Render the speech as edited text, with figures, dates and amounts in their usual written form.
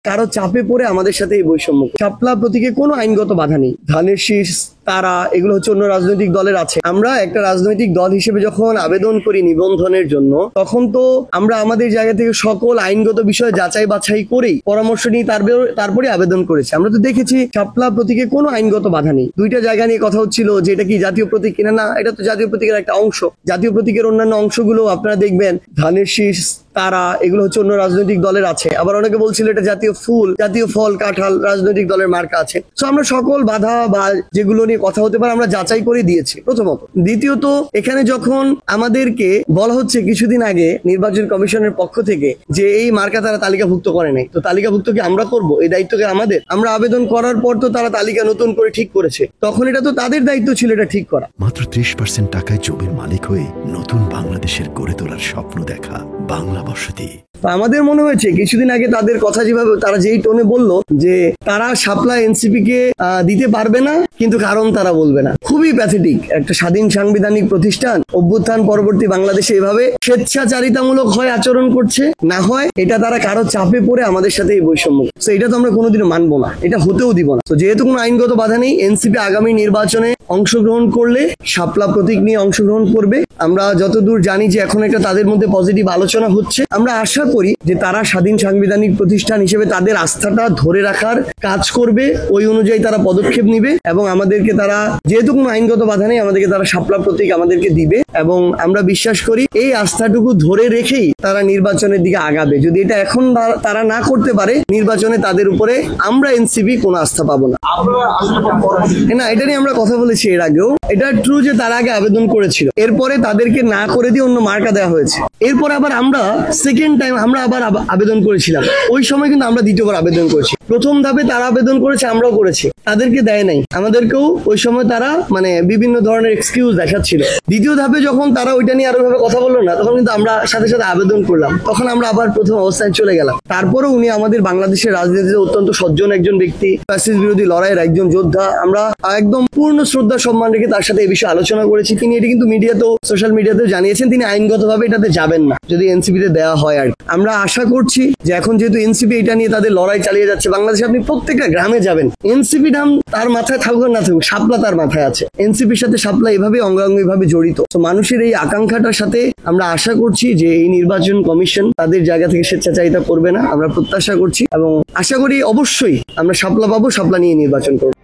কারো চাপে পড়ে আমাদের সাথে এই বৈষম্য। শাপলা প্রতীকে কোনো আইনগত বাধা নেই। ধানের শীষ, তারা, এগুলো হচ্ছে অন্য রাজনৈতিক দলের আছে। আমরা একটা রাজনৈতিক দল হিসেবে যখন আবেদন করি নিবন্ধনের জন্য, তখন তো আমরা আমাদের জায়গা থেকে সকল আইনগত বিষয় যাচাই বাছাই করেই পরামর্শ নিয়ে তারপরে আবেদন করেছি। আমরা তো দেখেছি শাপলা প্রতীকে কোনো আইনগত বাধা নেই। দুইটা জায়গা নিয়ে কথা হচ্ছিল যে এটা কি জাতীয় প্রতীক কিনা, না, এটা তো জাতীয় প্রতীকের একটা অংশ। জাতীয় প্রতীকের অন্যান্য অংশগুলো আপনারা দেখবেন, ধানের শীষ, তারা, এগুলো হচ্ছে অন্য রাজনৈতিক দলের আছে। আবার অনেকে বলছিল এটা জাতীয় ফুল, জাতীয় ফল, কাঁঠাল, রাজনৈতিক দলের মার্কা আছে। তো আমরা সকল বাধা বা যেগুলো নিয়ে কথা হতে পারে আমরা যাচাই করে দিয়েছি, প্রথমত। দ্বিতীয়ত, এখানে যখন আমাদেরকে বলা হচ্ছে কিছুদিন আগে নির্বাচন কমিশনের পক্ষ থেকে যে এই মার্কা তারা তালিকাভুক্ত করে নাই, তো তালিকাভুক্ত কি আমরা করব? এই দায়িত্ব কি আমাদের? আমরা আবেদন করার পর তো তারা তালিকা নতুন করে ঠিক করেছে, তখন এটা তো তাদের দায়িত্ব ছিল এটা ঠিক করা। মাত্র 30% টাকায় জমির মালিক হয়ে নতুন বাংলাদেশের গড়ে তোলার স্বপ্ন দেখা বাংলা বসতি। আমাদের মনে হয়েছে কিছুদিন আগে তাদের কথা যেভাবে তারা যেই টোনে বললো যে তারা শাপলা এনসিপি কে দিতে পারবে না, কিন্তু কারণ তারা বলবে না, খুবই প্যাথেটিক। একটা স্বাধীন সাংবিধানিক প্রতিষ্ঠান অভ্যুত্থান পরবর্তী বাংলাদেশে এভাবে স্বেচ্ছাচারিতামূলক হয় আচরণ করছে, না হয় এটা তারা কারো চাপে পড়ে আমাদের সাথে এই বৈষম্য। তো এটা তো আমরা কোনোদিনও মানবো না, এটা হতেও দিব না। তো যেহেতু কোনো আইনগত বাধা নেই, এনসিপি আগামী নির্বাচনে অংশগ্রহণ করলে শাপলা প্রতীক নিয়ে অংশগ্রহণ করবে। আমরা যতদূর জানি যে এখন একটা তাদের মধ্যে পজিটিভ আলোচনা হচ্ছে। আমরা আশা করি যে তারা স্বাধীন সাংবিধানিক প্রতিষ্ঠান হিসেবে তাদের আস্থাটা ধরে রাখার কাজ করবে, ওই অনুযায়ী তারা পদক্ষেপ নিবে এবং আমাদেরকে তারা, যেহেতু কোনো আইনগত বাধা নেই, আমাদেরকে তারা শাপলা প্রতীক আমাদেরকে দিবে এবং আমরা বিশ্বাস করি এই আস্থাটুকু ধরে রেখেই তারা নির্বাচনের দিকে আগাবে। যদি এটা এখন তারা না করতে পারে, নির্বাচনে তাদের উপরে আমরা এনসিপি কোনো আস্থা পাবো না। না, এটা নিয়ে আমরা কথা বলেছি এর আগেও। এটা ট্রু যে তারা আগে আবেদন করেছিল, এরপরে তাদেরকে না করে দিয়ে অন্য মার্কা দেওয়া হয়েছে। এরপর আবার আমরা সেকেন্ড টাইম আমরা আবার আবেদন করেছিলাম। ওই সময় কিন্তু আমরা দ্বিতীয়বার আবেদন করেছি। প্রথম ধাপে তারা আবেদন করেছে, আমরাও করেছি, তাদেরকে দেয় নাই। আমাদেরকেও ওই সময় তারা বিভিন্ন ধরনের এক্সকিউজ দেখাচ্ছিল। দ্বিতীয় ধাপে যখন তারা ওইটা নিয়ে আরো ভাবে কথা বললো না, তখন কিন্তু আমরা সাথে সাথে আবেদন করলাম, তখন আমরা আবার প্রথম অবস্থায় চলে গেলাম। তারপরে উনি আমাদের বাংলাদেশের রাজনীতিতে অত্যন্ত সজ্জন একজন ব্যক্তি, ফ্যাসিস্ট বিরোধী লড়াইয়ের একজন যোদ্ধা। আমরা একদম পূর্ণ শ্রদ্ধা সম্মান রেখে তার সাথে এই বিষয়ে আলোচনা করেছি। তিনি এটা কিন্তু মিডিয়াতেও, সোশ্যাল মিডিয়াতেও জানিয়েছেন তিনি আইনগতভাবে এটাতে যাবেন না যদি এনসিপিতে দেওয়া হয়। আর আমরা আশা করছি যে এখন যেহেতু এনসিপি এটা নিয়ে তাদের লড়াই চালিয়ে যাচ্ছে, বাংলাদেশে আপনি প্রত্যেকটা গ্রামে যাবেন, এনসিপি নাম তার মাথায় থাকুক না থাকুক, শাপলা তার মাথায় আছে। এনসিপির সাথে শাপলা এভাবে অঙ্গাঙ্গি ভাবে জড়িত। তো মানুষের এই আকাঙ্ক্ষাটার সাথে আমরা আশা করছি যে এই নির্বাচন কমিশন তাদের জায়গা থেকে স্বেচ্ছাচারিতা করবে না, আমরা প্রত্যাশা করছি এবং আশা করি অবশ্যই আমরা শাপলা পাবো, শাপলা নিয়ে নির্বাচন করবো।